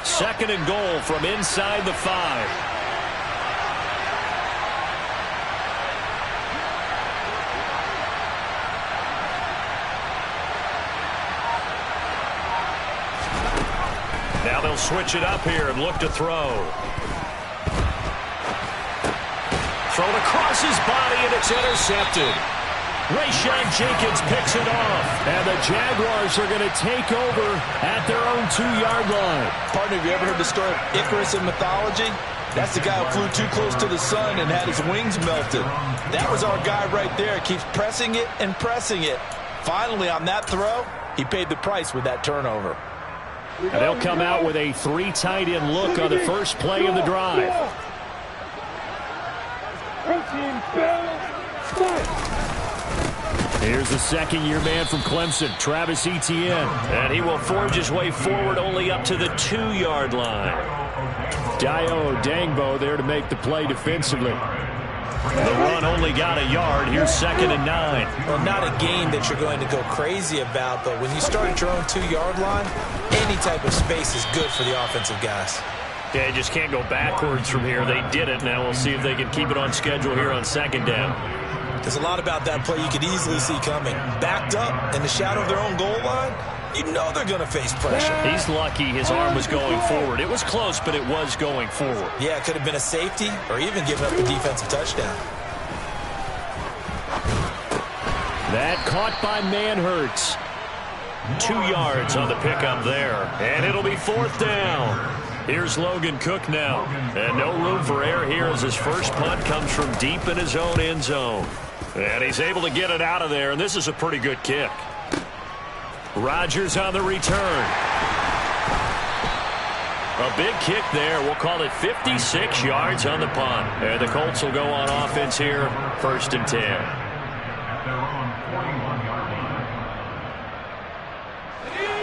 Second and goal from inside the 5. Now they'll switch it up here and look to throw. Thrown across his body, and it's intercepted. Rayshon Jenkins picks it off. And the Jaguars are going to take over at their own 2-yard line. Partner, have you ever heard the story of Icarus in mythology? That's the guy who flew too close to the sun and had his wings melted. That was our guy right there. Keeps pressing it and pressing it. Finally, on that throw, he paid the price with that turnover. And they'll come out with a 3 tight end look on the first play of the drive. Here's the second-year man from Clemson, Travis Etienne. And he will forge his way forward only up to the 2-yard line. Dio Dangbo there to make the play defensively. The run only got a yard. Here's 2nd and 9. Well, not a game that you're going to go crazy about, but when you start at your own 2-yard line, any type of space is good for the offensive guys. Yeah, you just can't go backwards from here. They did it. Now we'll see if they can keep it on schedule here on 2nd down. There's a lot about that play you could easily see coming. Backed up in the shadow of their own goal line, you know they're going to face pressure. He's lucky his arm was going forward. It was close, but it was going forward. Yeah, it could have been a safety or even given up a defensive touchdown. That caught by Manhurts. 2 yards on the pickup there. And it'll be 4th down. Here's Logan Cook now. And no room for error here as his first punt comes from deep in his own end zone. And he's able to get it out of there, and this is a pretty good kick. Rodgers on the return. A big kick there. We'll call it 56 yards on the punt. And the Colts will go on offense here, 1st and 10.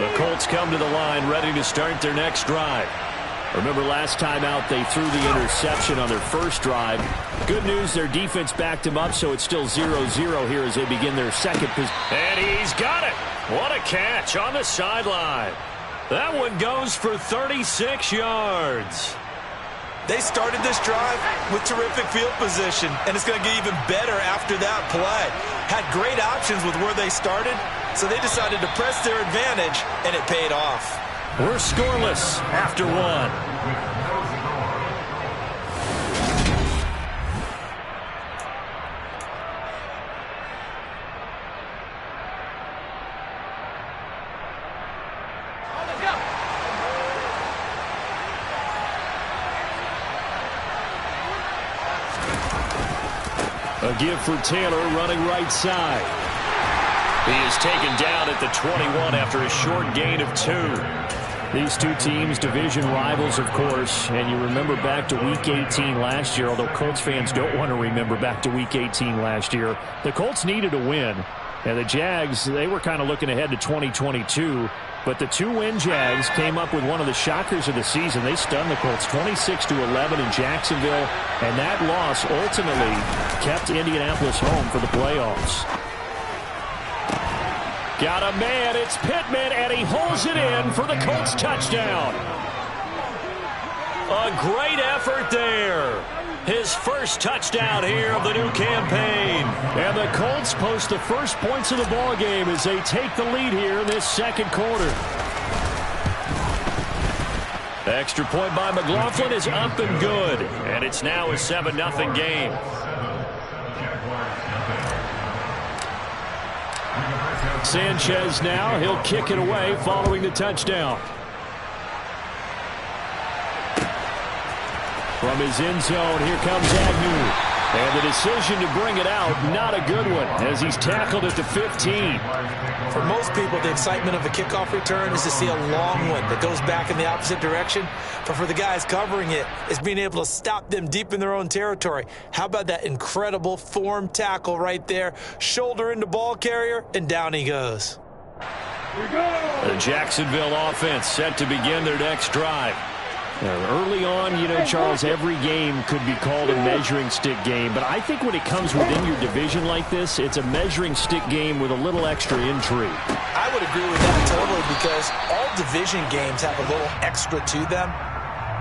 The Colts come to the line ready to start their next drive. Remember last time out they threw the interception on their first drive. Good news, their defense backed him up, so it's still 0-0 here as they begin their second possession. And he's got it. What a catch on the sideline. That one goes for 36 yards. They started this drive with terrific field position, and it's going to get even better after that play. Had great options with where they started, so they decided to press their advantage, and it paid off. We're scoreless after 1. A give for Taylor running right side. He is taken down at the 21 after a short gain of 2. These two teams, division rivals, of course, and you remember back to Week 18 last year, although Colts fans don't want to remember back to Week 18 last year. The Colts needed a win, and the Jags, they were kind of looking ahead to 2022, but the 2-win Jags came up with one of the shockers of the season. They stunned the Colts 26-11 in Jacksonville, and that loss ultimately kept Indianapolis home for the playoffs. Got a man, it's Pittman, and he holds it in for the Colts touchdown. A great effort there. His first touchdown here of the new campaign. And the Colts post the first points of the ball game as they take the lead here in this second quarter. The extra point by McLaughlin is up and good. And it's now a 7-0 game. Sanchez now, he'll kick it away following the touchdown. From his end zone, here comes Agnew. And the decision to bring it out, not a good one, as he's tackled at the 15. For most people, the excitement of a kickoff return is to see a long one that goes back in the opposite direction. But for the guys covering it, it's being able to stop them deep in their own territory. How about that incredible form tackle right there? Shoulder into ball carrier, and down he goes. The Jacksonville offense set to begin their next drive. Early on, you know, Charles, every game could be called a measuring stick game. But I think when it comes within your division like this, it's a measuring stick game with a little extra intrigue. I would agree with that totally, because all division games have a little extra to them.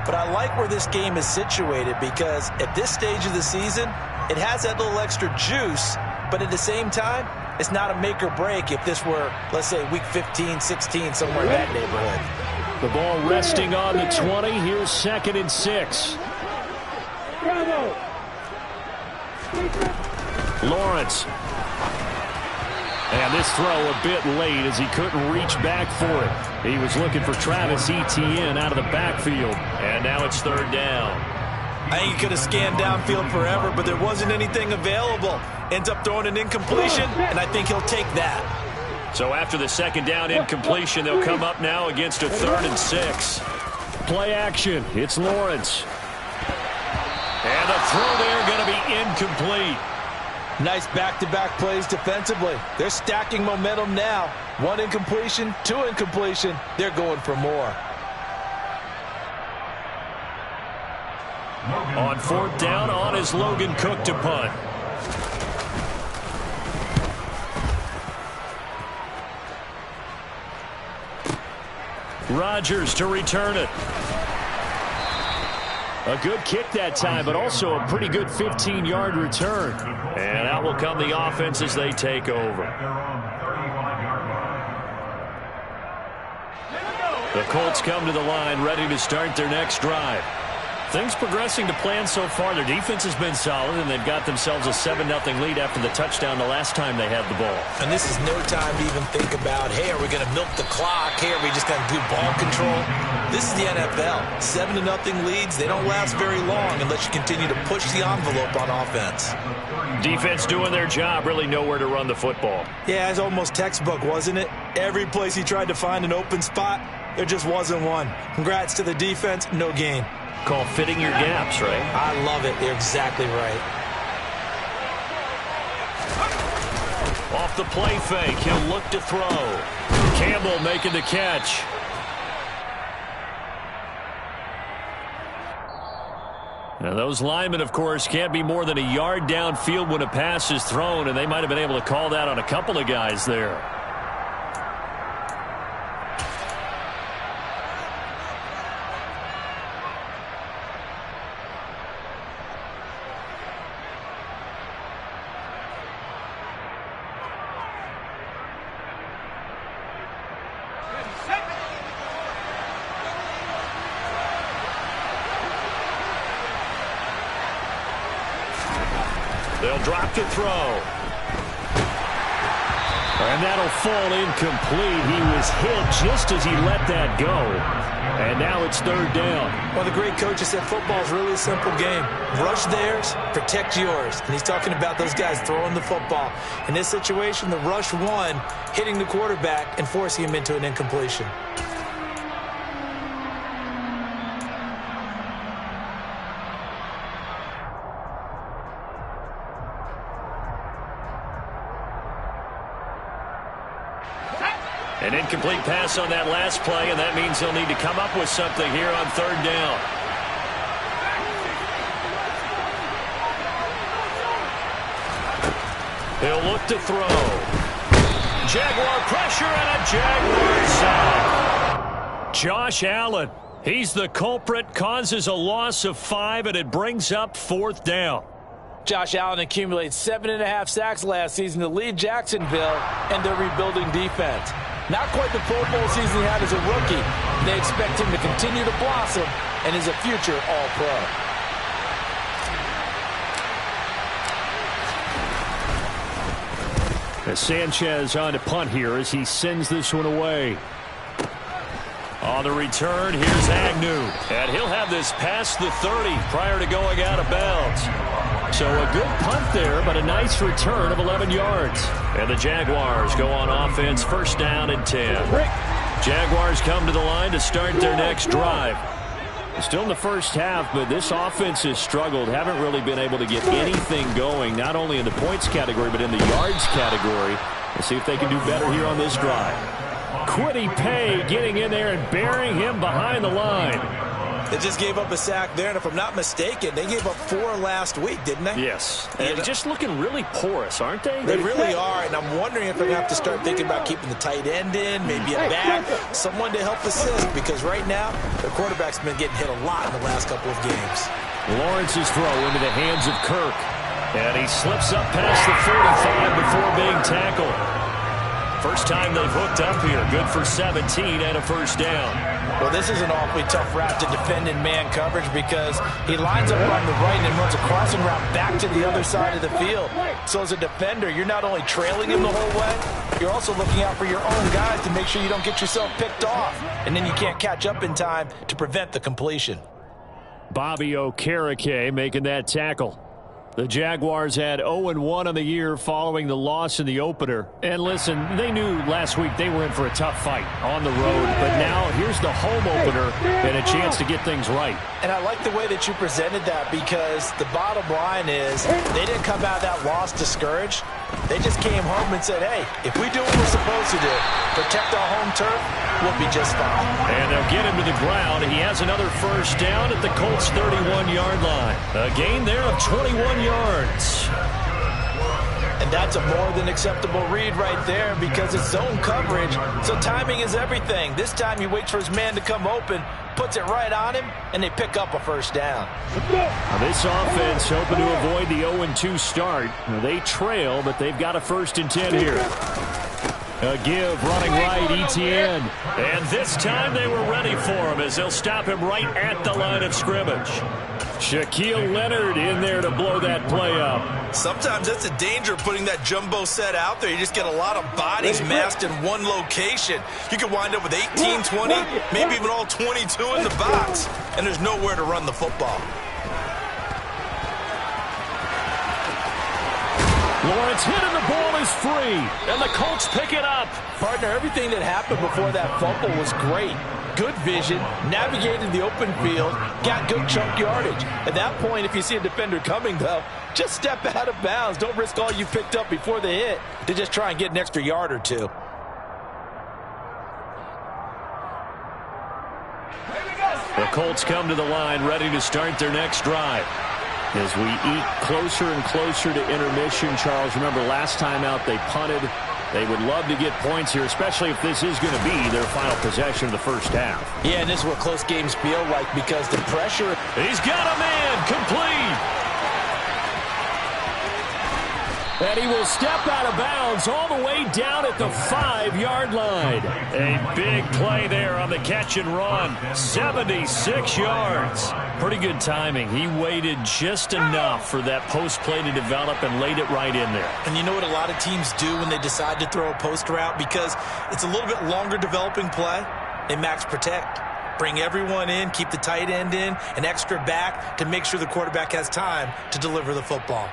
But I like where this game is situated, because at this stage of the season, it has that little extra juice. But at the same time, it's not a make or break if this were, let's say, week 15, 16, somewhere in that neighborhood. The ball resting on the 20. Here's 2nd and 6. Lawrence. And this throw a bit late as he couldn't reach back for it. He was looking for Travis Etienne out of the backfield. And now it's 3rd down. I think he could have scanned downfield forever, but there wasn't anything available. Ends up throwing an incompletion, and I think he'll take that. So after the 2nd down incompletion, they'll come up now against a 3rd and 6. Play action. It's Lawrence. And the throw there going to be incomplete. Nice back-to-back plays defensively. They're stacking momentum now. 1 incompletion, 2 incompletion. They're going for more. On 4th down, on is Logan Cook to punt. Rodgers to return it. A good kick that time, but also a pretty good 15-yard return. And out will come the offense as they take over. The Colts come to the line, ready to start their next drive. Things progressing to plan so far. Their defense has been solid, and they've got themselves a 7-0 lead after the touchdown the last time they had the ball. And this is no time to even think about, hey, are we going to milk the clock? Hey, are we just going to do ball control? This is the NFL. 7-0 leads, they don't last very long unless you continue to push the envelope on offense. Defense doing their job, really nowhere to run the football. Yeah, it's almost textbook, wasn't it? Every place he tried to find an open spot, there just wasn't one. Congrats to the defense, no gain. Call fitting your gaps, right? I love it. You're exactly right. Off the play fake, he'll look to throw. Campbell making the catch. Now those linemen, of course, can't be more than a yard downfield when a pass is thrown, and they might have been able to call that on a couple of guys there. They'll drop to throw. And that'll fall incomplete. He was hit just as he let that go. And now it's 3rd down. Well, the great coaches said football is really a simple game. Rush theirs, protect yours. And he's talking about those guys throwing the football. In this situation, the rush won, hitting the quarterback and forcing him into an incompletion. An incomplete pass on that last play, and that means they'll need to come up with something here on 3rd down. He'll look to throw. Jaguar pressure and a Jaguar sack. Josh Allen, he's the culprit, causes a loss of 5, and it brings up 4th down. Josh Allen accumulated 7.5 sacks last season to lead Jacksonville and their rebuilding defense. Not quite the Pro Bowl season he had as a rookie. They expect him to continue to blossom and is a future All-Pro. As Sanchez on to punt here as he sends this one away. On the return, here's Agnew. And he'll have this past the 30 prior to going out of bounds. So a good punt there, but a nice return of 11 yards. And the Jaguars go on offense, 1st down and 10. Jaguars come to the line to start their next drive. Still in the first half, but this offense has struggled. Haven't really been able to get anything going, not only in the points category, but in the yards category. Let's see if they can do better here on this drive. Kwity Paye getting in there and burying him behind the line. They just gave up a sack there, and if I'm not mistaken, they gave up 4 last week, didn't they? Yes. And just looking really porous, aren't they? They really are, and I'm wondering if they're going to have to start thinking about keeping the tight end in, maybe a back, someone to help assist, because right now, their quarterback's been getting hit a lot in the last couple of games. Lawrence's throw into the hands of Kirk. And he slips up past the 45 before being tackled. First time they've hooked up here. Good for 17 and a first down. Well, this is an awfully tough route to defend in man coverage because he lines up on the right and runs a crossing route back to the other side of the field. So as a defender, you're not only trailing him the whole way, you're also looking out for your own guys to make sure you don't get yourself picked off. And then you can't catch up in time to prevent the completion. Bobby Okereke making that tackle. The Jaguars had 0-1 on the year following the loss in the opener. And listen, they knew last week they were in for a tough fight on the road. But now here's the home opener and a chance to get things right. And I like the way that you presented that because the bottom line is they didn't come out of that loss discouraged. They just came home and said, hey, if we do what we're supposed to do, protect our home turf, we'll be just fine. And they'll get him to the ground. He has another first down at the Colts' 31-yard line. A gain there of 21 yards. And that's a more than acceptable read right there because it's zone coverage, so timing is everything. This time he waits for his man to come open, puts it right on him, and they pick up a first down. Now this offense hoping to avoid the 0-2 start. They trail, but they've got a 1st and 10 here. A give running right, Etienne. And this time they were ready for him as they'll stop him right at the line of scrimmage. Shaquille Leonard in there to blow that play up. Sometimes that's the danger of putting that jumbo set out there. You just get a lot of bodies massed in one location. You could wind up with 18, 20, maybe even all 22 in the box, and there's nowhere to run the football. Lawrence hit and the ball is free, and the Colts pick it up. Partner, everything that happened before that fumble was great. Good vision, navigated the open field, got good chunk yardage. At that point, if you see a defender coming, though, just step out of bounds. Don't risk all you picked up before the hit to just try and get an extra yard or two. The Colts come to the line ready to start their next drive. As we eat closer and closer to intermission, Charles, remember last time out they punted. They would love to get points here, especially if this is going to be their final possession of the first half. Yeah, and this is what close games feel like because the pressure. He's got a man complete. And he will step out of bounds all the way down at the 5-yard line. A big play there on the catch and run. 76 yards. Pretty good timing. He waited just enough for that post play to develop and laid it right in there. And you know what a lot of teams do when they decide to throw a post route? Because it's a little bit longer developing play. They max protect. Bring everyone in, keep the tight end in, an extra back to make sure the quarterback has time to deliver the football.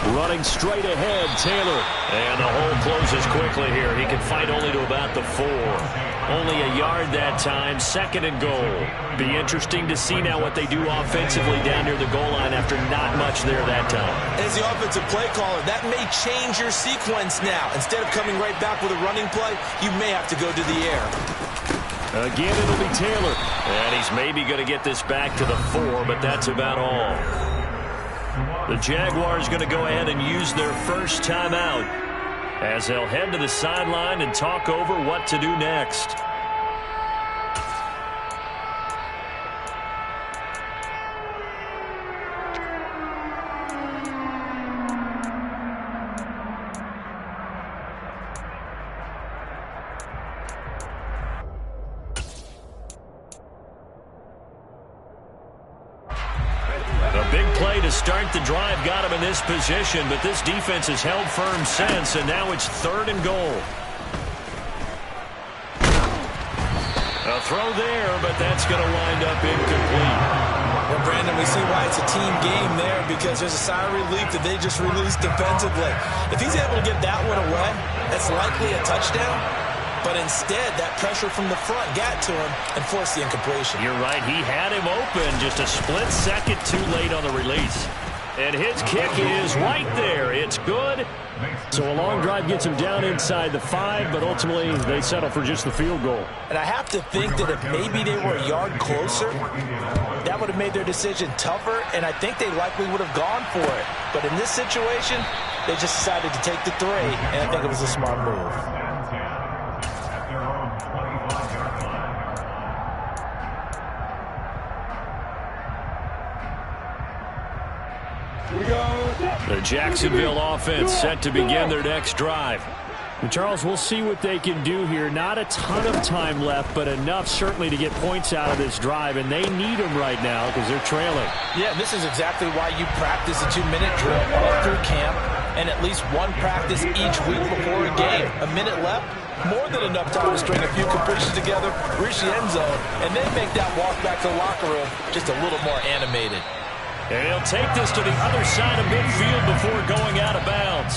Running straight ahead, Taylor. And the hole closes quickly here. He can fight only to about the 4. Only a yard that time, 2nd and goal. Be interesting to see now what they do offensively down near the goal line after not much there that time. As the offensive play caller, that may change your sequence now. Instead of coming right back with a running play, you may have to go to the air. Again, it'll be Taylor. And he's maybe going to get this back to the 4, but that's about all. The Jaguars going to go ahead and use their first timeout as they'll head to the sideline and talk over what to do next. Start the drive, got him in this position, but this defense has held firm since, and now it's 3rd and goal. A throw there, but that's going to wind up incomplete. When But, Brandon, we see why it's a team game there, because there's a sigh of relief that they just released defensively. If he's able to get that one away, that's likely a touchdown. But instead, that pressure from the front got to him and forced the incompletion. You're right. He had him open, just a split second too late on the release. And his kick is right there. It's good. So a long drive gets him down inside the 5, but ultimately they settle for just the field goal. And I have to think that if maybe they were a yard closer, that would have made their decision tougher, and I think they likely would have gone for it. But in this situation, they just decided to take the 3, and I think it was a smart move. The Jacksonville offense set to begin their next drive. And Charles, we'll see what they can do here. Not a ton of time left, but enough certainly to get points out of this drive, and they need them right now because they're trailing. Yeah, this is exactly why you practice a 2-minute drill all through camp and at least one practice each week before a game. A minute left, more than enough time to string a few completions together, reach the end zone, and then make that walk back to the locker room just a little more animated. And he'll take this to the other side of midfield before going out of bounds.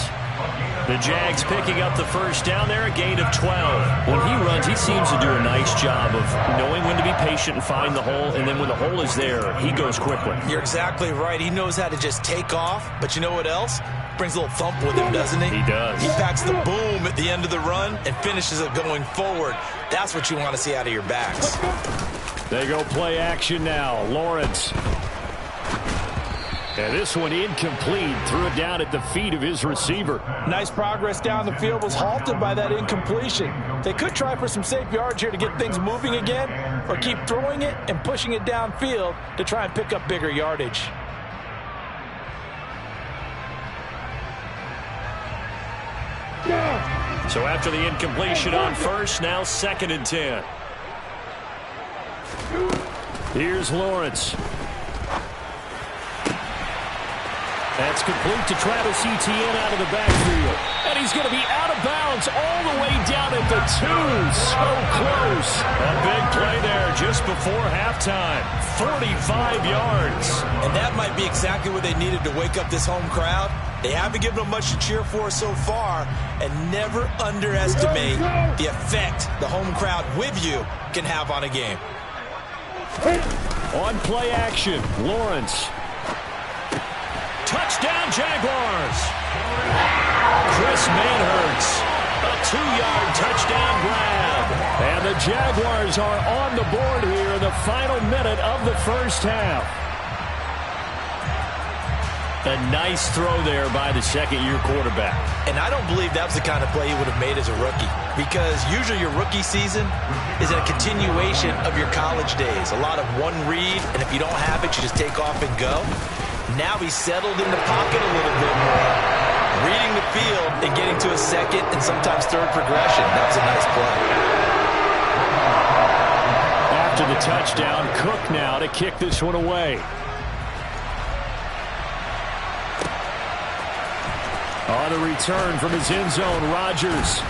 The Jags picking up the first down there, a gain of 12. When he runs, he seems to do a nice job of knowing when to be patient and find the hole, and then when the hole is there, he goes quickly. You're exactly right. He knows how to just take off, but you know what else? Brings a little thump with him, doesn't he? He does. He packs the boom at the end of the run and finishes it going forward. That's what you want to see out of your backs. They go play action now. Lawrence. And this one incomplete. Threw it down at the feet of his receiver. Nice progress down the field, was halted by that incompletion. They could try for some safe yards here to get things moving again, or keep throwing it and pushing it downfield to try and pick up bigger yardage. So after the incompletion on first, now 2nd and 10. Here's Lawrence. That's complete to Travis Etienne out of the backfield. And he's going to be out of bounds all the way down at the 2. So close. A big play there just before halftime. 45 yards. And that might be exactly what they needed to wake up this home crowd. They haven't given them much to cheer for so far, and never underestimate the effect the home crowd with you can have on a game. On play action, Lawrence. Touchdown, Jaguars. Chris Manhertz, a 2-yard touchdown grab. And the Jaguars are on the board here in the final minute of the first half. A nice throw there by the second-year quarterback. And I don't believe that was the kind of play he would have made as a rookie, because usually your rookie season is a continuation of your college days. A lot of one read, and if you don't have it, you just take off and go. Now he's settled in the pocket a little bit more, reading the field and getting to a second and sometimes third progression. That was a nice play. After the touchdown, Cook now to kick this one away. On the return from his end zone, Rodgers.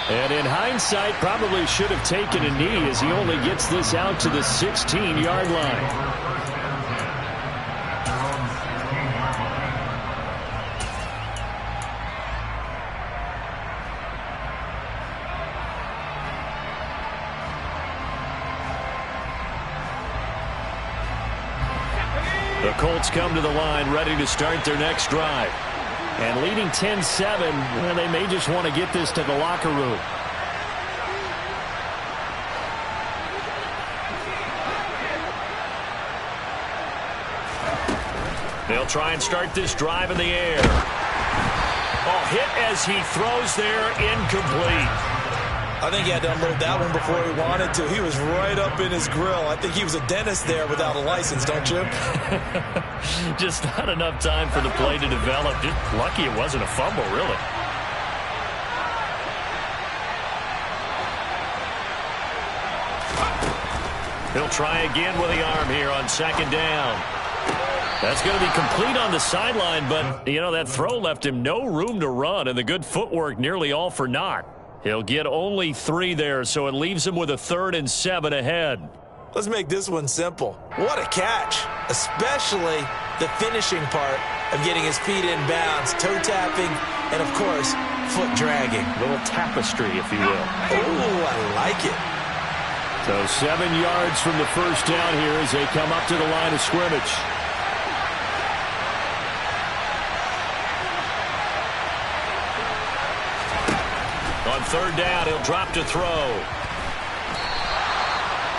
And in hindsight, probably should have taken a knee as he only gets this out to the 16-yard line. The Colts come to the line ready to start their next drive. And leading 10-7, well, they may just want to get this to the locker room. They'll try and start this drive in the air. Oh, hit as he throws there, incomplete. I think he had to unload that one before he wanted to. He was right up in his grill. I think he was a dentist there without a license, don't you? Just not enough time for the play to develop. Just lucky it wasn't a fumble, really. He'll try again with the arm here on 2nd down. That's going to be complete on the sideline, but, you know, that throw left him no room to run, and the good footwork nearly all for naught. He'll get only 3 there, so it leaves him with a 3rd and 7 ahead. Let's make this one simple. What a catch, especially the finishing part of getting his feet in bounds, toe tapping, and of course, foot dragging. A little tapestry, if you will. Oh, I like it. So 7 yards from the first down here as they come up to the line of scrimmage. On third down, he'll drop to throw.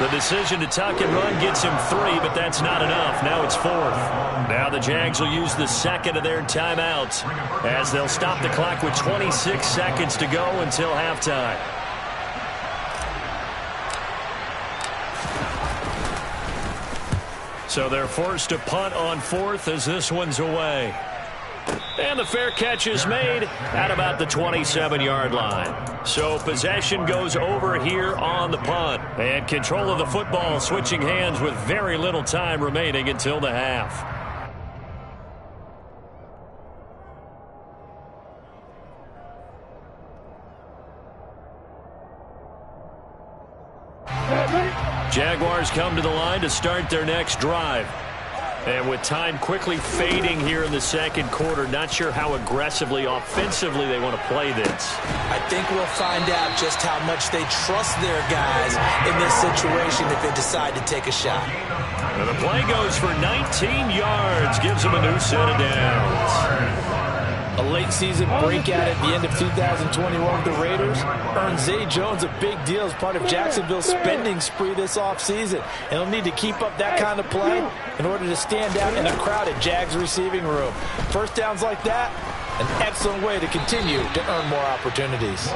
The decision to tuck and run gets him 3, but that's not enough. Now it's 4th. Now the Jags will use the second of their timeouts as they'll stop the clock with 26 seconds to go until halftime. So they're forced to punt on 4th as this one's away. And the fair catch is made at about the 27-yard line. So possession goes over here on the punt. And control of the football switching hands with very little time remaining until the half. Jaguars come to the line to start their next drive. And with time quickly fading here in the second quarter, not sure how aggressively, offensively they want to play this. I think we'll find out just how much they trust their guys in this situation if they decide to take a shot. And the play goes for 19 yards, gives them a new set of downs. A late season breakout at the end of 2021 with the Raiders earned Zay Jones a big deal as part of Jacksonville's spending spree this offseason. And he'll need to keep up that kind of play in order to stand out in a crowded Jags receiving room. First downs like that, an excellent way to continue to earn more opportunities.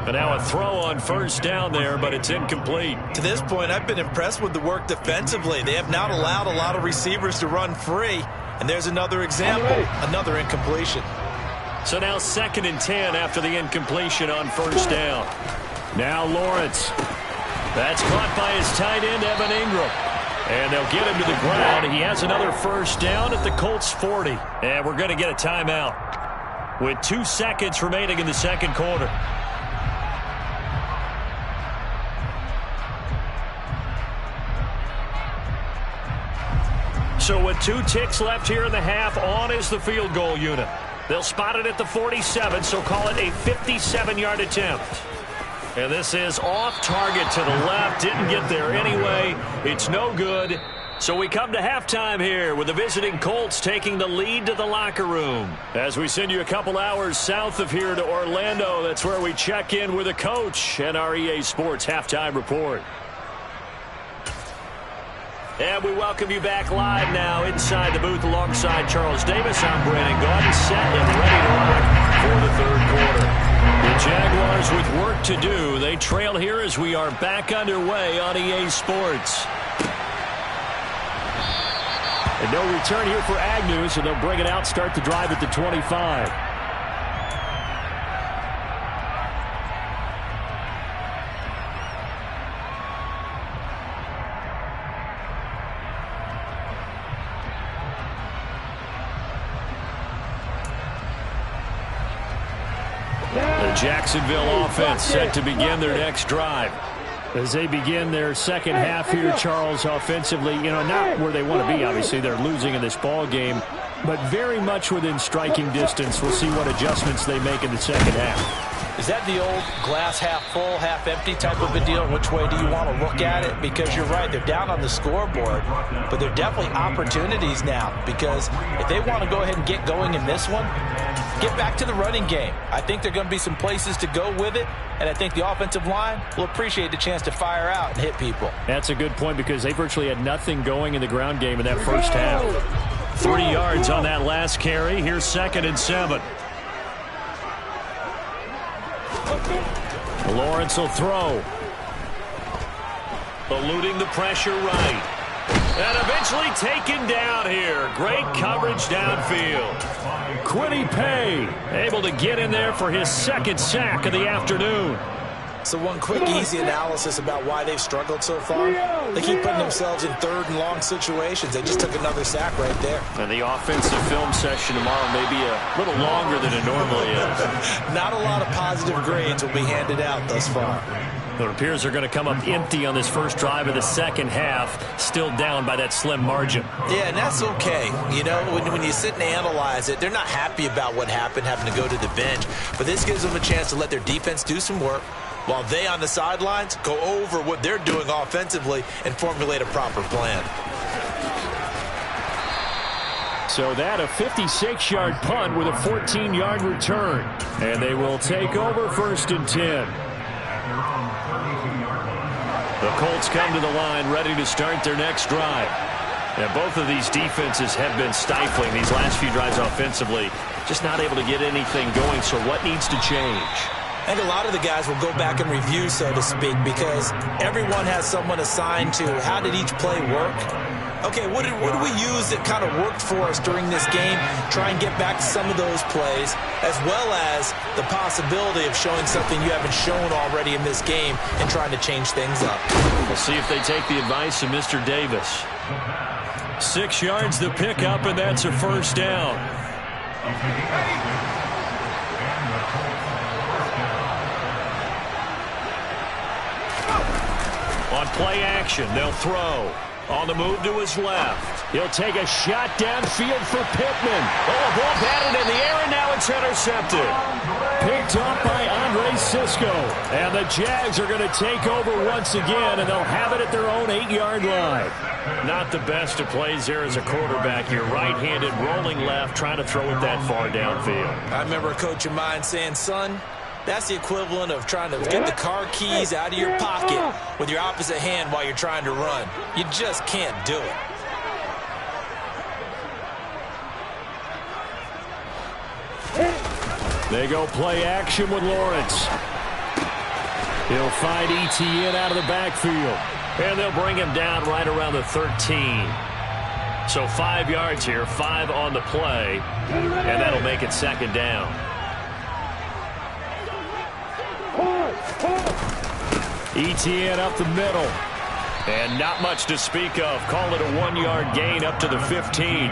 But now a throw on first down there, but it's incomplete. To this point, I've been impressed with the work defensively. They have not allowed a lot of receivers to run free. And there's another example, another incompletion. So now 2nd and 10 after the incompletion on first down. Now Lawrence. That's caught by his tight end, Evan Ingram. And they'll get him to the ground. He has another first down at the Colts 40. And we're going to get a timeout with 2 seconds remaining in the second quarter. So with 2 ticks left here in the half, on is the field goal unit. They'll spot it at the 47, so call it a 57-yard attempt. And this is off target to the left. Didn't get there anyway. It's no good. So we come to halftime here with the visiting Colts taking the lead to the locker room. As we send you a couple hours south of here to Orlando, that's where we check in with a coach and our EA Sports halftime report. And we welcome you back live now inside the booth alongside Charles Davis. I'm Brandon Gaudin, set and ready to rock for the third quarter. The Jaguars with work to do. They trail here as we are back underway on EA Sports. And no return here for Agnew, so they'll bring it out, start the drive at the 25. Jacksonville offense set to begin their next drive. As they begin their second half here, Charles, offensively, not where they want to be. Obviously, they're losing in this ball game, but very much within striking distance. We'll see what adjustments they make in the second half. Is that the old glass half full, half empty type of a deal? Which way do you want to look at it? Because you're right, they're down on the scoreboard, but they're definitely opportunities now because if they want to go ahead and get going in this one, get back to the running game. I think there are going to be some places to go with it, and I think the offensive line will appreciate the chance to fire out and hit people. That's a good point because they virtually had nothing going in the ground game in that first half. 3 yards on that last carry. Here's 2nd and 7. Lawrence will throw. Eluding the pressure right. And eventually taken down here. Great coverage downfield. Kwity Paye able to get in there for his 2nd sack of the afternoon. So one quick, easy analysis about why they've struggled so far. They keep putting themselves in 3rd and long situations. They just took another sack right there. And the offensive film session tomorrow may be a little longer than it normally is. Not a lot of positive grades will be handed out thus far. It appears they're going to come up empty on this first drive of the second half, still down by that slim margin. Yeah, and that's okay. You know, when you sit and analyze it, they're not happy about what happened, having to go to the bench. But this gives them a chance to let their defense do some work while they on the sidelines go over what they're doing offensively and formulate a proper plan. So that a 56-yard punt with a 14-yard return. And they will take over 1st and 10. The Colts come to the line ready to start their next drive. And both of these defenses have been stifling these last few drives offensively. Just not able to get anything going, so what needs to change? I think a lot of the guys will go back and review, so to speak, because everyone has someone assigned to how did each play work. Okay, what did we use that kind of worked for us during this game? Try and get back to some of those plays, as well as the possibility of showing something you haven't shown already in this game and trying to change things up. We'll see if they take the advice of Mr. Davis. 6 yards the pickup, and that's a first down. On play action, they'll throw. On the move to his left. He'll take a shot downfield for Pittman. Oh, a ball batted in the air, and now it's intercepted. Picked up by Andre Cisco. And the Jags are going to take over once again, and they'll have it at their own 8-yard line. Not the best of plays there as a quarterback. You're right-handed, rolling left, trying to throw it that far downfield. I remember a coach of mine saying, son, that's the equivalent of trying to get the car keys out of your pocket with your opposite hand while you're trying to run. You just can't do it. They go play action with Lawrence. He'll find Etienne out of the backfield. And they'll bring him down right around the 13. So 5 yards here, 5 on the play. And that'll make it 2nd down. Etienne up the middle. And not much to speak of. Call it a 1-yard gain up to the 15.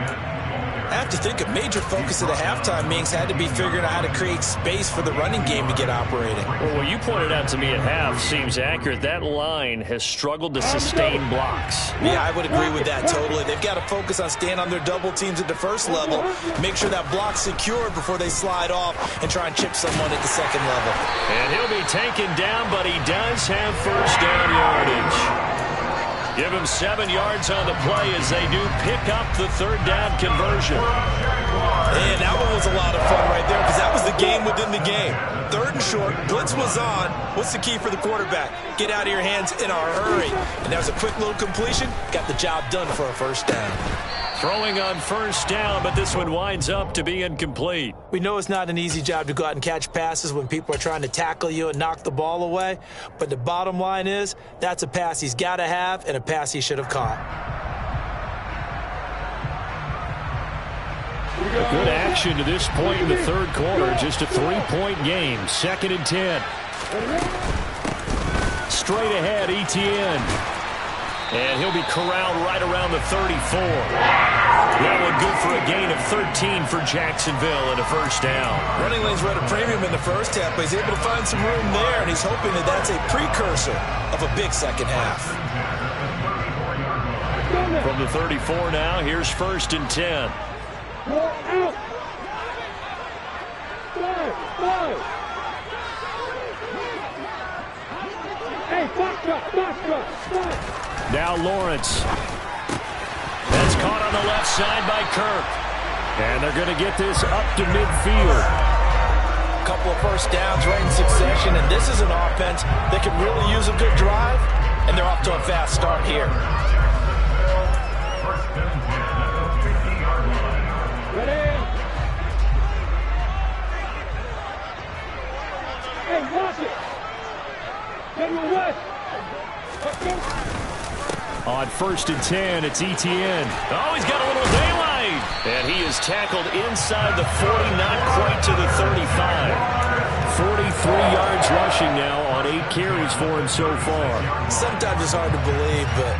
I have to think a major focus of the halftime meetings had to be figuring out how to create space for the running game to get operating. Well, what you pointed out to me at half seems accurate. That line has struggled to sustain blocks. Yeah, I would agree with that totally. They've got to focus on staying on their double teams at the first level, make sure that block's secured before they slide off and try and chip someone at the second level. And he'll be taken down, but he does have first down yardage. Give him 7 yards on the play as they do pick up the 3rd down conversion. And that one was a lot of fun right there because that was the game within the game. 3rd and short, blitz was on. What's the key for the quarterback? Get out of your hands in a hurry. And there's a quick little completion. Got the job done for a first down. Throwing on first down, but this one winds up to be incomplete. We know it's not an easy job to go out and catch passes when people are trying to tackle you and knock the ball away. But the bottom line is that's a pass he's got to have and a pass he should have caught. A good action to this point in the 3rd quarter. Just a 3-point game. 2nd and 10. Straight ahead, Etienne. And he'll be corralled right around the 34. That one good for a gain of 13 for Jacksonville and a first down. Running lanes were at a premium in the first half, but he's able to find some room there, and he's hoping that that's a precursor of a big second half. From the 34 now, here's 1st and 10. Now Lawrence. That's caught on the left side by Kirk. And they're going to get this up to midfield. A couple of first downs right in succession, and this is an offense that can really use a good drive, and they're off to a fast start here. Ready? Hey, watch it. Get your West. On 1st and 10, it's Etienne. Oh, he's got a little daylight. And he is tackled inside the 40, not quite to the 35. 43 yards rushing now on 8 carries for him so far. Sometimes it's hard to believe, but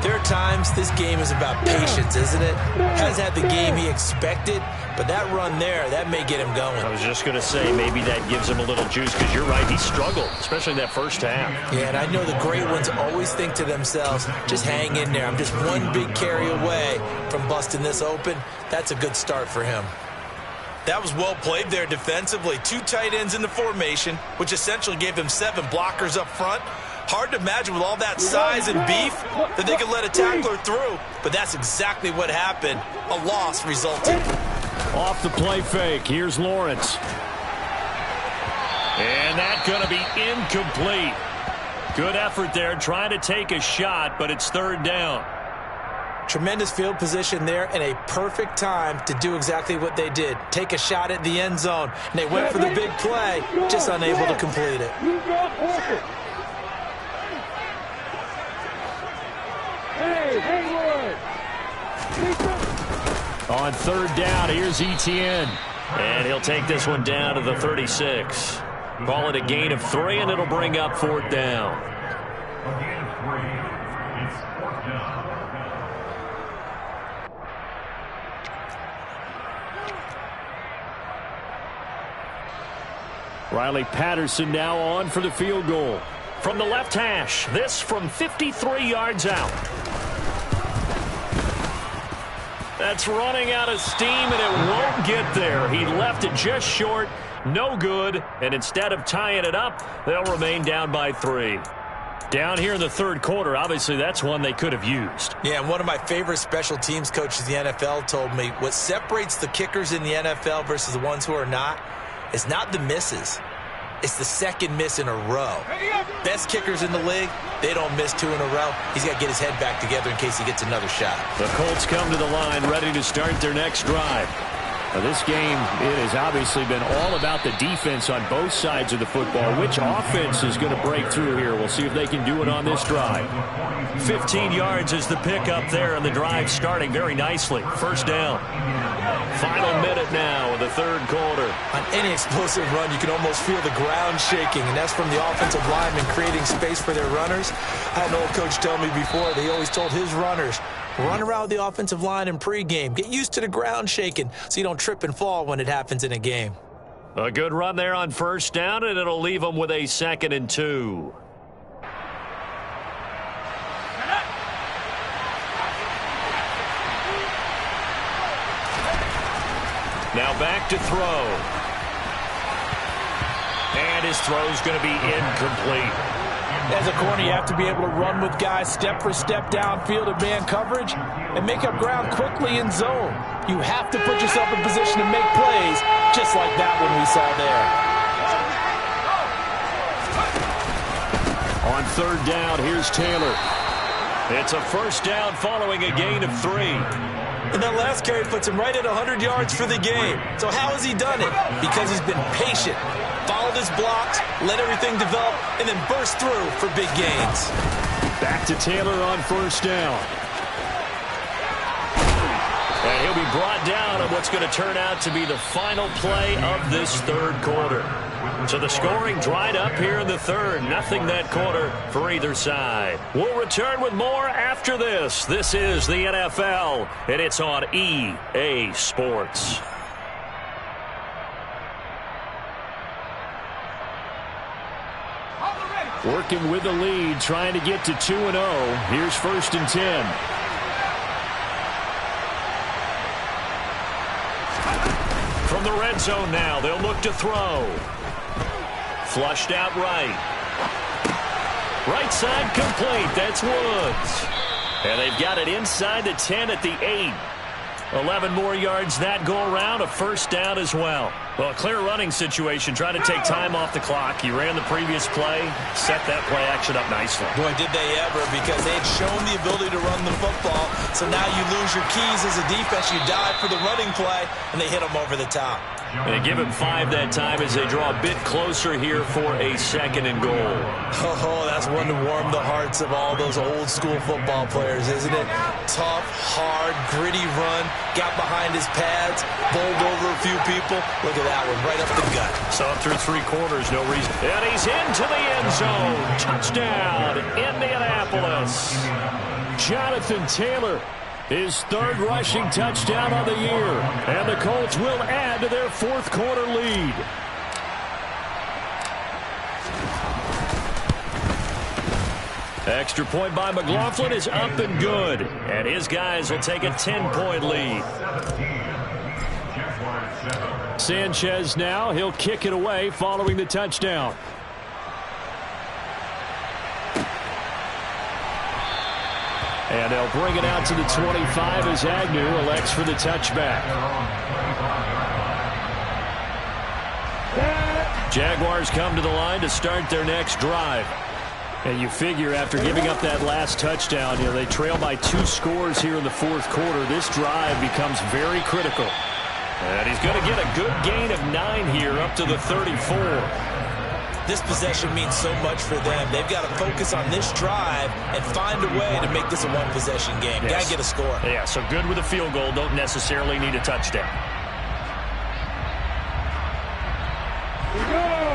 There are times this game is about patience, isn't it? Hasn't had the game he expected, but that run there, that may get him going. I was just going to say maybe that gives him a little juice because you're right, he struggled, especially that first half. Yeah, and I know the great ones always think to themselves, just hang in there. I'm just one big carry away from busting this open. That's a good start for him. That was well played there defensively. 2 tight ends in the formation, which essentially gave them 7 blockers up front. Hard to imagine with all that size and beef that they could let a tackler through, but that's exactly what happened. A loss resulted. Off the play fake, here's Lawrence. And that's going to be incomplete. Good effort there, trying to take a shot, but it's 3rd down. Tremendous field position there and a perfect time to do exactly what they did. Take a shot at the end zone. And they went for the big play, just unable to complete it. On 3rd down, here's Etienne. And he'll take this one down to the 36. Call it a gain of 3, and it'll bring up 4th down. A gain of 3. It's 4th down. Riley Patterson now on for the field goal. From the left hash, this from 53 yards out. That's running out of steam, and it won't get there. He left it just short, no good, and instead of tying it up, they'll remain down by 3. Down here in the 3rd quarter, obviously that's one they could have used. Yeah, and one of my favorite special teams coaches in the NFL told me what separates the kickers in the NFL versus the ones who are not is not the misses. It's the second miss in a row. Best kickers in the league, they don't miss 2 in a row. He's got to get his head back together in case he gets another shot. The Colts come to the line ready to start their next drive. Now, this game, it has obviously been all about the defense on both sides of the football. Which offense is going to break through here? We'll see if they can do it on this drive. 15 yards is the pickup there, and the drive starting very nicely. 1st down. Final minute now of the 3rd quarter. On any explosive run, you can almost feel the ground shaking, and that's from the offensive linemen creating space for their runners. I had an old coach tell me before, they always told his runners, run around the offensive line in pregame. Get used to the ground shaking so you don't trip and fall when it happens in a game. A good run there on 1st down, and it'll leave them with a 2nd and 2. Now back to throw. And his throw's going to be incomplete. As a corner, you have to be able to run with guys step for step downfield in man coverage and make up ground quickly in zone. You have to put yourself in position to make plays, just like that one we saw there. On 3rd down, here's Taylor. It's a 1st down following a gain of 3. And that last carry puts him right at 100 yards for the game. So how has he done it? Because he's been patient, followed his blocks, let everything develop, and then burst through for big gains. Back to Taylor on 1st down. And he'll be brought down on what's going to turn out to be the final play of this 3rd quarter. So the scoring dried up here in the 3rd. Nothing that quarter for either side. We'll return with more after this. This is the NFL, and it's on EA Sports. Working with the lead, trying to get to 2-0. Here's 1st and 10. From the red zone now, they'll look to throw. Flushed out right. Right side complete. That's Woods. And they've got it inside the 10 at the 8. 11 more yards that go around. A 1st down as well. Well, a clear running situation. Trying to take time off the clock. He ran the previous play. Set that play action up nicely. Boy, did they ever, because they had shown the ability to run the football. So now you lose your keys as a defense. You dive for the running play, and they hit them over the top. And they give him 5 that time as they draw a bit closer here for a 2nd and goal. Oh, that's one to warm the hearts of all those old school football players, isn't it? Tough, hard, gritty run, got behind his pads, bowled over a few people. Look at that one, right up the gut. So through 3 quarters, no reason. And he's into the end zone. Touchdown, Indianapolis. Jonathan Taylor. His third rushing touchdown on the year. And the Colts will add to their fourth quarter lead. Extra point by McLaughlin is up and good. And his guys will take a 10-point lead. Sanchez now. He'll kick it away following the touchdown. And they'll bring it out to the 25 as Agnew elects for the touchback. Jaguars come to the line to start their next drive. And you figure after giving up that last touchdown, they trail by 2 scores here in the fourth quarter. This drive becomes very critical. And he's going to get a good gain of 9 here up to the 34. This possession means so much for them. They've got to focus on this drive and find a way to make this a one-possession game. Yes. Got to get a score. Yeah, so good with a field goal. Don't necessarily need a touchdown.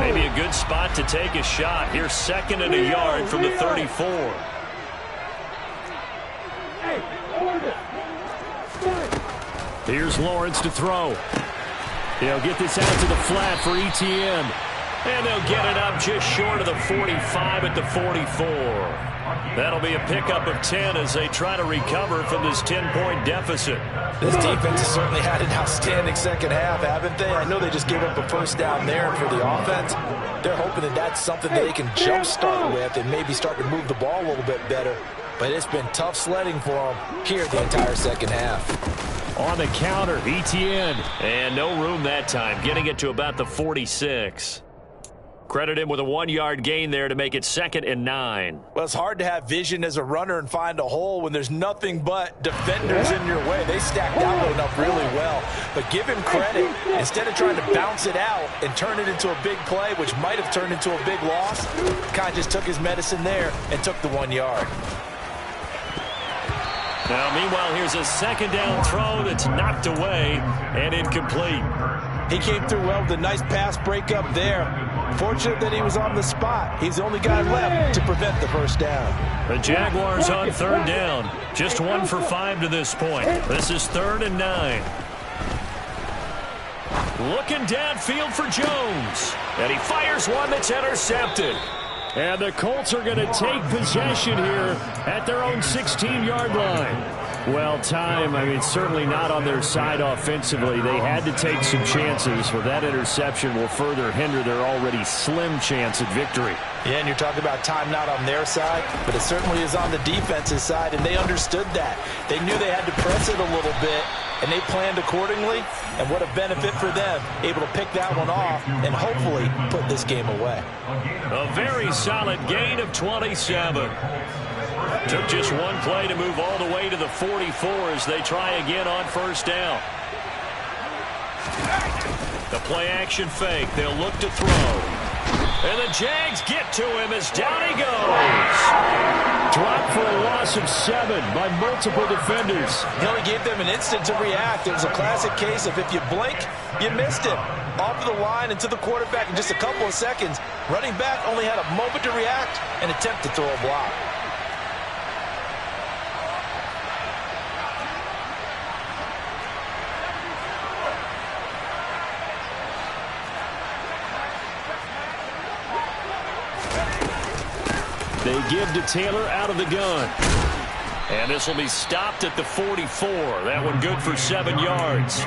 Maybe a good spot to take a shot. Here's 2nd and a yard from the 34. Here's Lawrence to throw. He'll get this out to the flat for Etienne. And they'll get it up just short of the 45 at the 44. That'll be a pickup of 10 as they try to recover from this 10-point deficit. This defense has certainly had an outstanding second half, haven't they? I know they just gave up a first down there, and for the offense, they're hoping that that's something that they can jumpstart with and maybe start to move the ball a little bit better. But it's been tough sledding for them here the entire second half. On the counter, Etienne. And no room that time, getting it to about the 46. Credit him with a 1-yard gain there to make it 2nd and 9. Well, it's hard to have vision as a runner and find a hole when there's nothing but defenders in your way. They stacked out enough really well. But give him credit. Instead of trying to bounce it out and turn it into a big play, which might have turned into a big loss, kind of just took his medicine there and took the 1 yard. Now, meanwhile, here's a 2nd down throw that's knocked away and incomplete. He came through well with a nice pass breakup there. Fortunate that he was on the spot. He's the only guy left to prevent the first down. The Jaguars on 3rd down. Just 1 for 5 to this point. This is 3rd and 9. Looking downfield for Jones. And he fires one that's intercepted. And the Colts are going to take possession here at their own 16-yard line. Well, certainly not on their side offensively. They had to take some chances, but that interception will further hinder their already slim chance at victory. Yeah, and you're talking about time not on their side, but it certainly is on the defense's side, and they understood that. They knew they had to press it a little bit, and they planned accordingly, and what a benefit for them, able to pick that one off and hopefully put this game away. A very solid gain of 27. Took just one play to move all the way to the 44 as they try again on 1st down. The play action fake. They'll look to throw. And the Jags get to him as down he goes. Dropped for a loss of 7 by multiple defenders. He only gave them an instant to react. It was a classic case of if you blink, you missed him. Off of the line and to the quarterback in just a couple of seconds. Running back only had a moment to react and attempt to throw a block. They give to Taylor out of the gun. And this will be stopped at the 44. That one good for 7 yards.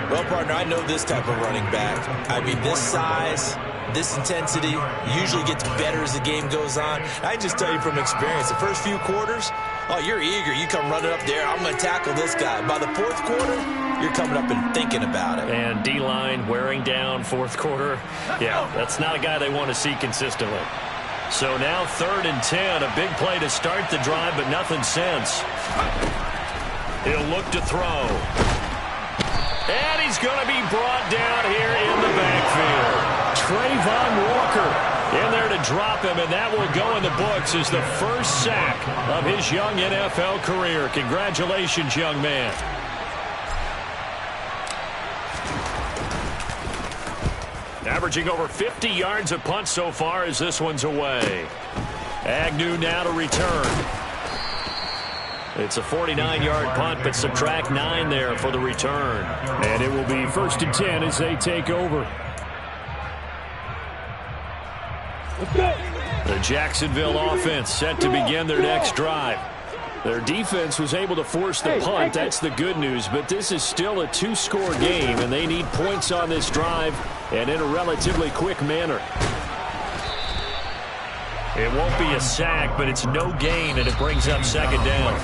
Well, partner, I know this type of running back. I mean, this size, this intensity usually gets better as the game goes on. I just tell you from experience, the first few quarters, oh, you're eager. You come running up there, I'm going to tackle this guy. By the 4th quarter, you're coming up and thinking about it. And D-line wearing down 4th quarter. Yeah, that's not a guy they want to see consistently. So now 3rd and 10, a big play to start the drive, but nothing since. He'll look to throw. And he's going to be brought down here in the backfield. Trayvon Walker in there to drop him, and that will go in the books as the first sack of his young NFL career. Congratulations, young man. Averaging over 50 yards a punt so far as this one's away. Agnew now to return. It's a 49-yard punt, but subtract 9 there for the return. And it will be 1st and 10 as they take over. The Jacksonville offense set to begin their next drive. Their defense was able to force the punt. That's the good news. But this is still a 2-score game, and they need points on this drive and in a relatively quick manner. It won't be a sack, but it's no gain, and it brings up 2nd down.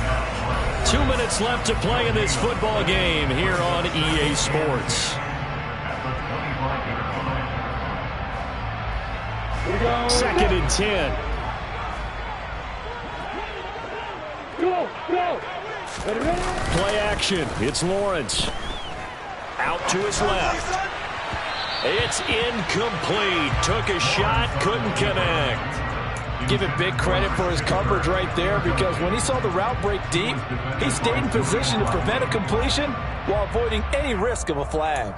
2 minutes left to play in this football game here on EA Sports. 2nd and 10. Play action. It's Lawrence. Out to his left. It's incomplete. Took a shot, couldn't connect. Give it big credit for his coverage right there, because when he saw the route break deep, he stayed in position to prevent a completion while avoiding any risk of a flag.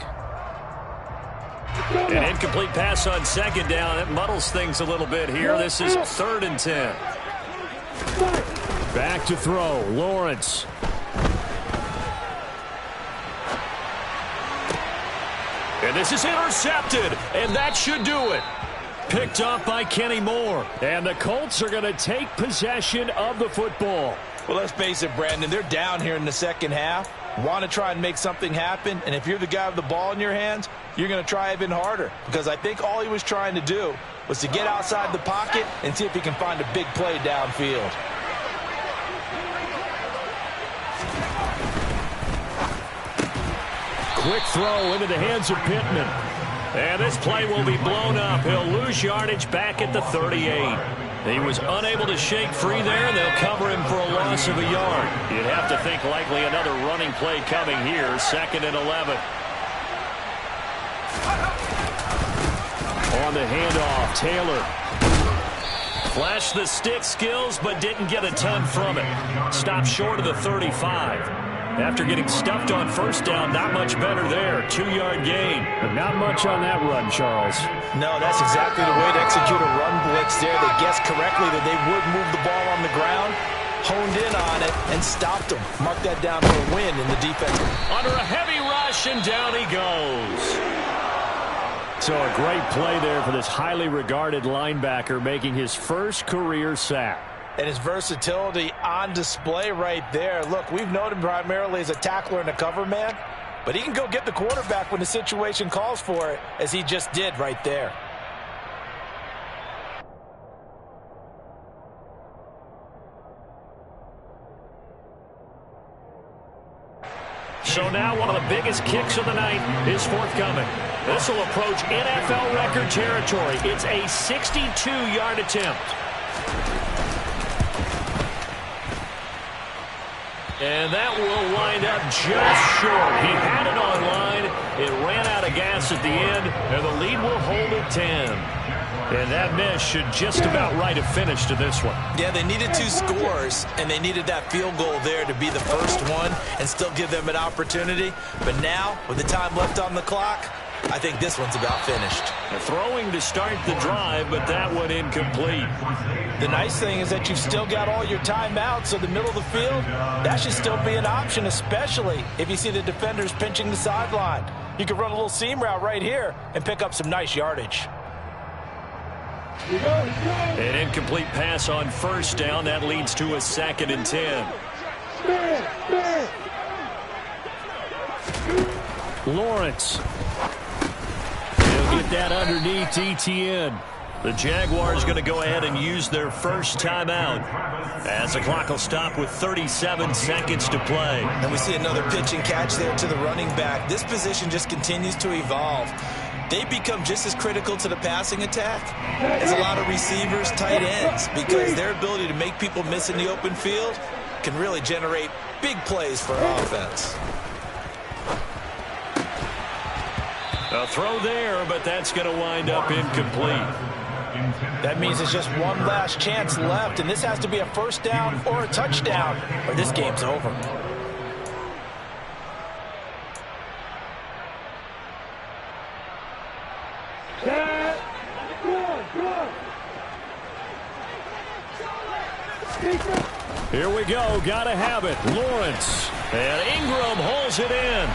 An incomplete pass on 2nd down. It muddles things a little bit here. This is 3rd and 10. Back to throw. Lawrence. And this is intercepted, and that should do it. Picked up by Kenny Moore. And the Colts are going to take possession of the football. Well, let's face it, Brandon, they're down here in the second half. Want to try and make something happen, and if you're the guy with the ball in your hands, you're going to try even harder, because I think all he was trying to do was to get outside the pocket and see if he can find a big play downfield. Quick throw into the hands of Pittman. And this play will be blown up. He'll lose yardage back at the 38. He was unable to shake free there, and they'll cover him for a loss of a yard. You'd have to think likely another running play coming here. 2nd and 11. On the handoff, Taylor. Flashed the stick skills, but didn't get a ton from it. Stopped short of the 35. After getting stuffed on 1st down, not much better there. 2-yard gain. But not much on that run, Charles. No, that's exactly the way to execute a run blitz there. They guessed correctly that they would move the ball on the ground, honed in on it, and stopped them. Mark that down for a win in the defense. Under a heavy rush, and down he goes. So a great play there for this highly regarded linebacker, making his first career sack. And his versatility on display right there. Look, we've known him primarily as a tackler and a cover man, but he can go get the quarterback when the situation calls for it, as he just did right there. So now one of the biggest kicks of the night is forthcoming. This will approach NFL record territory. It's a 62-yard attempt. And that will wind up just short. He had it on line. It ran out of gas at the end, and the lead will hold at 10. And that miss should just about right a finish to this one. Yeah, they needed 2 scores, and they needed that field goal there to be the first one and still give them an opportunity. But now, with the time left on the clock, I think this one's about finished. Throwing to start the drive, but that one incomplete. The nice thing is that you've still got all your timeouts, so the middle of the field, that should still be an option, especially if you see the defenders pinching the sideline. You can run a little seam route right here and pick up some nice yardage. An incomplete pass on 1st down. That leads to a 2nd and 10. Lawrence. He'll get that underneath ETN. The Jaguars going to go ahead and use their first timeout, as the clock will stop with 37 seconds to play. And we see another pitch and catch there to the running back. This position just continues to evolve. They become just as critical to the passing attack as a lot of receivers, tight ends, because their ability to make people miss in the open field can really generate big plays for offense. A throw there, but that's going to wind up incomplete. That means it's just one last chance left, and this has to be a 1st down or a touchdown, or this game's over. Here we go. Gotta have it. Lawrence. And Ingram holds it in.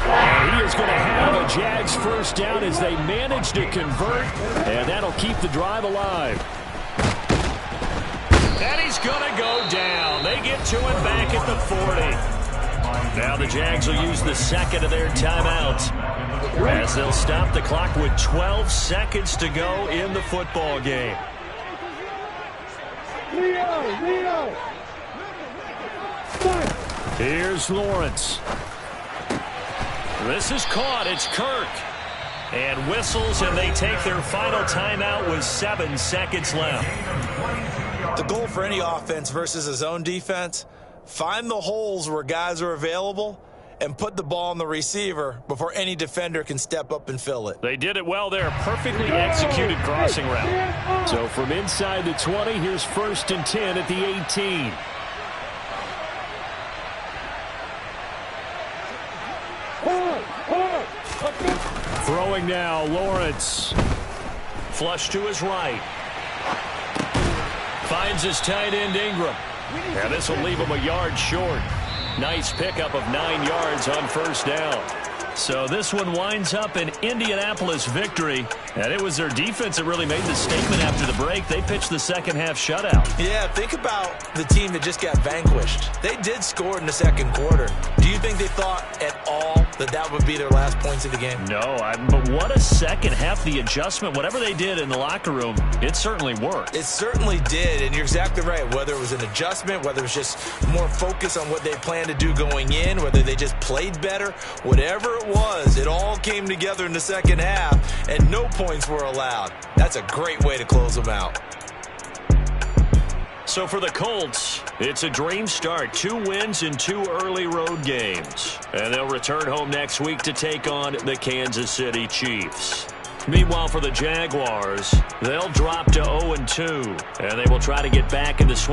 And he is going to have a Jags first down as they manage to convert. And that'll keep the drive alive. And he's going to go down. They get to him back at the 40. Now the Jags will use the second of their timeouts as they'll stop the clock with 12 seconds to go in the football game. Leo. Here's Lawrence. This is caught. It's Kirk. And whistles, and they take their final timeout with 7 seconds left. The goal for any offense versus a zone defense, find the holes where guys are available and put the ball on the receiver before any defender can step up and fill it. They did it well there. Perfectly executed crossing route. So from inside the 20, here's 1st and 10 at the 18. Throwing now, Lawrence. Flush to his right. Finds his tight end, Ingram. And this will leave him a yard short. Nice pickup of 9 yards on first down. So this one winds up an Indianapolis victory. And it was their defense that really made the statement after the break. They pitched the second half shutout. Yeah, think about the team that just got vanquished. They did score in the second quarter. Do you think they thought at all that that would be their last points of the game? No, but what a second half. The adjustment, whatever they did in the locker room, it certainly worked. It certainly did, and you're exactly right. Whether it was an adjustment, whether it was just more focus on what they planned to do going in, whether they just played better, whatever it was, it all came together in the second half, and no points were allowed. That's a great way to close them out. So for the Colts, it's a dream start. 2 wins in 2 early road games. And they'll return home next week to take on the Kansas City Chiefs. Meanwhile, for the Jaguars, they'll drop to 0-2. And they will try to get back in the swing.